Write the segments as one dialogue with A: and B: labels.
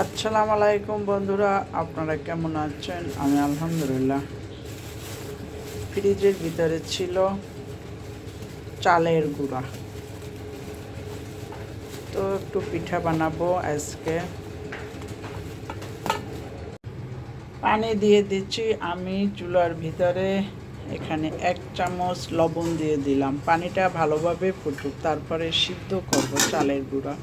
A: আসসালামু আলাইকুম বন্ধুরা, আপনারা কেমন আছেন? আমি আলহামদুলিল্লাহ। ফ্রিজের ভিতরে ছিল চালের গুঁড়া, তো একটু পিঠা বানাবো আজকে। পানি দিয়ে দিচ্ছি আমি চুলার ভিতরে। এখানে 1 চামচ লবণ দিয়ে দিলাম। পানিটা ভালোভাবে ফুটুক, তারপরে সিদ্ধ করব চালের গুঁড়া।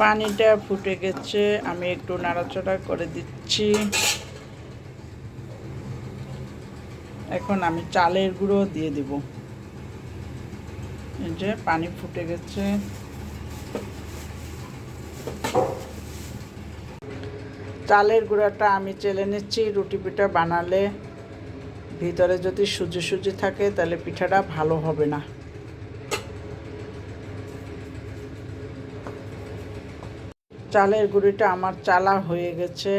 A: পানিটা ফুটে গেছে, আমি একটু নাড়াচাড়া করে দিচ্ছি। এখন আমি চালের গুঁড়ো দিয়ে দিব। এই যে পানি ফুটে গেছে। চালের গুঁড়াটা আমি চেলে নিচ্ছি। রুটি পিঠা বানালে ভিতরে যদি সুজি সুজি থাকে তাহলে পিঠাটা ভালো হবে না। চালের গুঁড়িটা আমার চালা হয়ে গেছে।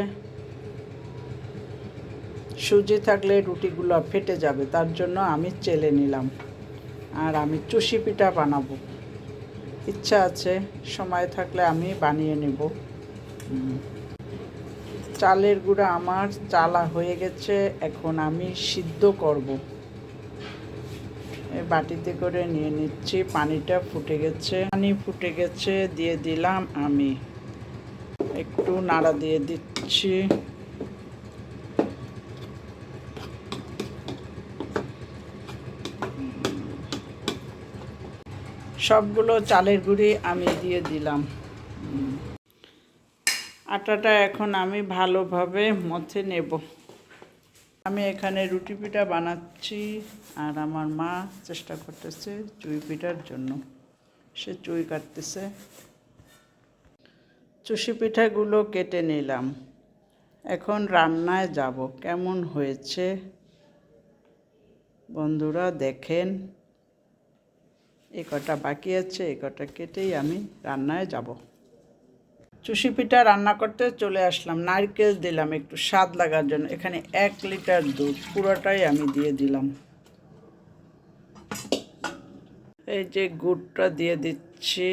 A: সুজি থাকলে রুটিগুলো ফেটে যাবে, তার জন্য আমি চেলে নিলাম। আর আমি চুষি পিঠা বানাবো, ইচ্ছা আছে, সময় থাকলে আমি বানিয়ে নেব। চালের গুঁড়া আমার চালা হয়ে গেছে, এখন আমি সিদ্ধ করব। বাটিতে করে নিয়ে নিচ্ছি। পানিটা ফুটে গেছে, পানি ফুটে গেছে, দিয়ে দিলাম আমি। একটু নাড়া দিয়ে দিচ্ছি। সবগুলো চালের গুঁড়ি আমি দিয়ে দিলাম। আটাটা এখন আমি ভালোভাবে মথে নেব। আমি এখানে রুটি পিঠা বানাচ্ছি, আর আমার মা চেষ্টা করতেছে চুই পিঠার জন্য। সে চুই কাটতেছে। চুষি পিঠাগুলো কেটে নিলাম। এখন রান্নায় যাব। কেমন হয়েছে বন্ধুরা দেখেন। এই কটা বাকি আছে, এই কটা কেটেই আমি রান্নায় যাব। চুষি পিঠা রান্না করতে চলে আসলাম। নারকেল দিলাম একটু স্বাদ লাগার জন্য। এখানে 1 লিটার দুধ পুরোটাই আমি দিয়ে দিলাম। এই যে গুড়টা দিয়ে দিচ্ছি।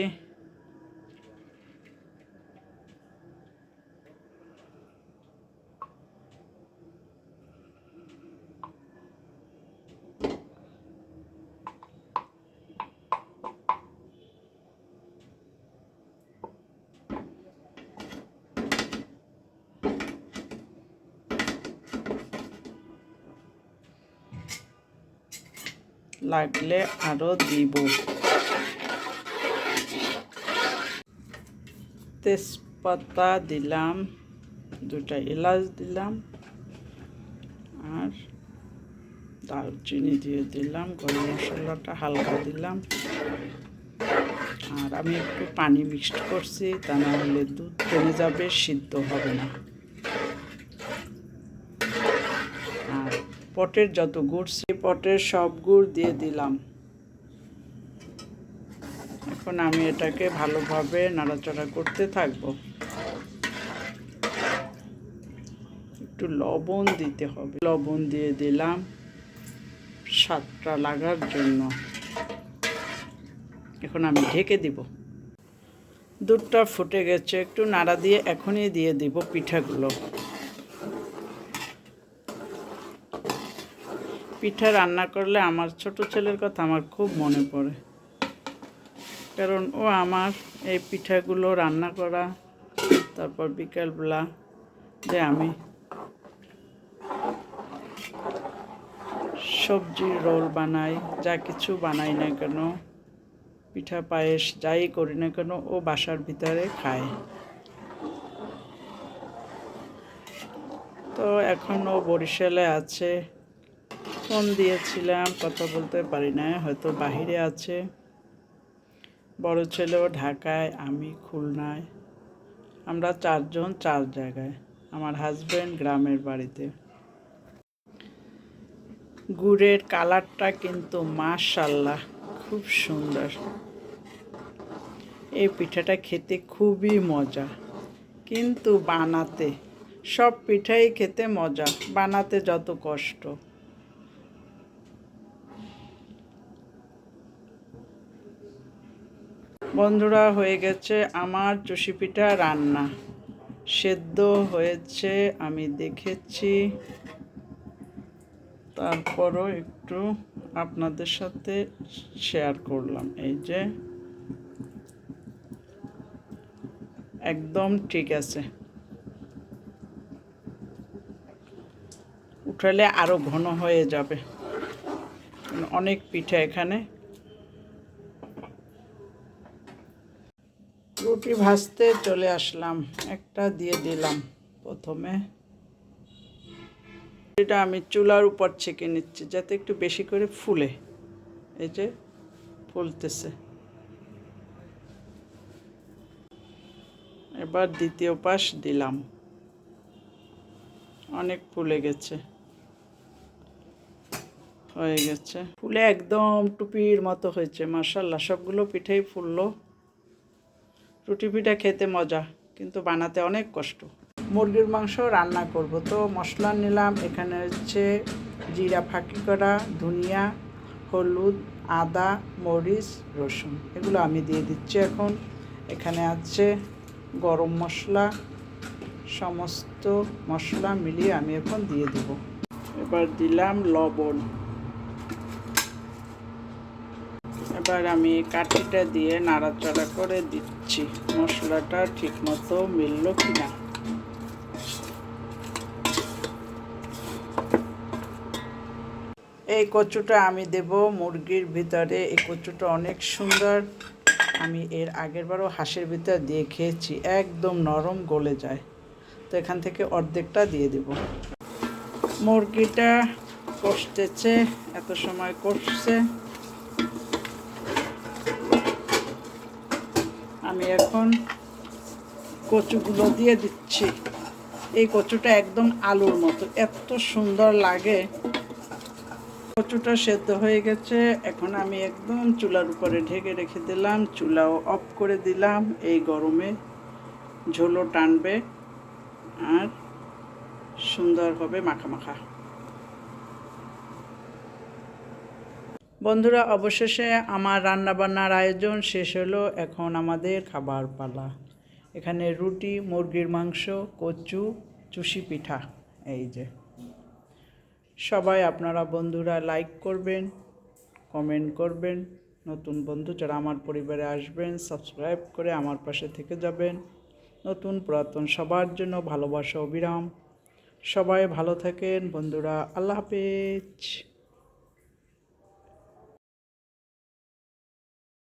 A: লাগলে আরও দিব। তেজপাতা দিলাম, 2টা এলাচ দিলাম, আর দারচিনি দিয়ে দিলাম। গরম মশলাটা হালকা দিলাম। আর আমি একটু পানি মিক্সড করছি, তা না হলে দুধ কমে যাবে, সিদ্ধ হবে না। আর পটের যত গুড়, সেই পটের সব গুড় দিয়ে দিলাম। এখন আমি এটাকে ভালোভাবে নাড়াচাড়া করতে থাকব। একটু লবণ দিতে হবে, লবণ দিয়ে দিলাম স্বাদটা লাগার জন্য। এখন আমি ঢেকে দিব। দুধটা ফুটে গেছে, একটু নাড়া দিয়ে এখনই দিয়ে দিব পিঠাগুলো। পিঠা রান্না করলে আমার ছোট ছেলের কথা আমার খুব মনে পড়ে, কারণ ও আমার এই পিঠাগুলো রান্না করা, তারপর বিকালবেলা যে আমি সবজি রোল বানাই, যা কিছু বানাই না কেন, পিঠা পায়েস যাই করি না কেন, ও বাসার ভিতরে খায়। তো এখন ও বরিশালে আছে। ফোন দিয়েছিলাম, কথা বলতে পারি না, হয়তো বাহিরে আছে। বড় ছেলেও ঢাকায়, আমি খুলনায়। আমরা 4 জন 4 জায়গায়। আমার হাজব্যান্ড গ্রামের বাড়িতে। গুড়ের কালারটা কিন্তু মাশাআল্লাহ খুব সুন্দর। এই পিঠাটা খেতে খুবই মজা, কিন্তু বানাতে, সব পিঠাই খেতে মজা, বানাতে যত কষ্ট। বন্ধুরা, হয়ে গেছে আমার চুষি পিঠা রান্না। সেদ্ধ হয়েছে আমি দেখেছি, তারপরও একটু আপনাদের সাথে শেয়ার করলাম। এই যে একদম ঠিক আছে, উঠালে আরও ঘন হয়ে যাবে, অনেক পিঠা এখানে। রুটি ভাজতে চলে আসলাম, একটা দিয়ে দিলাম প্রথমে। এটা আমি চুলার উপর ছেঁকে নিচ্ছি যাতে একটু বেশি করে ফুলে। এই যে ফুলতেছে। এবার দ্বিতীয় পাশ দিলাম, অনেক ফুলে গেছে, হয়ে গেছে, ফুলে একদম টুপির মতো হয়েছে। মাশাআল্লাহ, সবগুলো পিঠেই ফুললো। রুটি পিঠা খেতে মজা, কিন্তু বানাতে অনেক কষ্ট। মুরগির মাংস রান্না করব, তো মশলা নিলাম। এখানে হচ্ছে জিরা ফাঁকি করা, ধনিয়া, হলুদ, আদা, মরিচ, রসুন, এগুলো আমি দিয়ে দিচ্ছি এখন। এখানে আছে গরম মশলা, সমস্ত মশলা মিলিয়ে আমি এখন দিয়ে দেব। এবার দিলাম লবণ। এবার আমি কাঠিটা দিয়ে নাড়াচাড়া করে দিচ্ছি মশলাটা ঠিকমতো মিললো কিনা। এই কচুটা আমি দেব মুরগির ভিতরে। এই কচুটা অনেক সুন্দর, আমি এর আগেরবারও হাঁসের ভিতরে দিয়ে খেয়েছি, একদম নরম, গলে যায়। তো এখান থেকে অর্ধেকটা দিয়ে দেব। মুরগিটা কষতেছে, এত সময় কষছে। আমি এখন কচুগুলো দিয়ে দিচ্ছি। এই কচুটা একদম আলুর মতো, এত সুন্দর লাগে। কচুটা সেদ্ধ হয়ে গেছে, এখন আমি একদম চুলার উপরে ঢেকে রেখে দিলাম। চুলাও অফ করে দিলাম। এই গরমে ঝোলও টানবে আর সুন্দর হবে মাখা মাখা। বন্ধুরা, অবশেষে আমার রান্নাবান্নার আয়োজন শেষ হলো। এখন আমাদের খাবার পালা। এখানে রুটি, মুরগির মাংস, কচু, চুষি পিঠা। এই যে সবাই আপনারা বন্ধুরা লাইক করবেন, কমেন্ট করবেন। নতুন বন্ধু যারা আমার পরিবারে আসবেন, সাবস্ক্রাইব করে আমার পাশে থেকে যাবেন। নতুন পুরাতন সবার জন্য ভালোবাসা অবিরাম। সবাই ভালো থাকেন বন্ধুরা। আল্লাহ হাফেজ।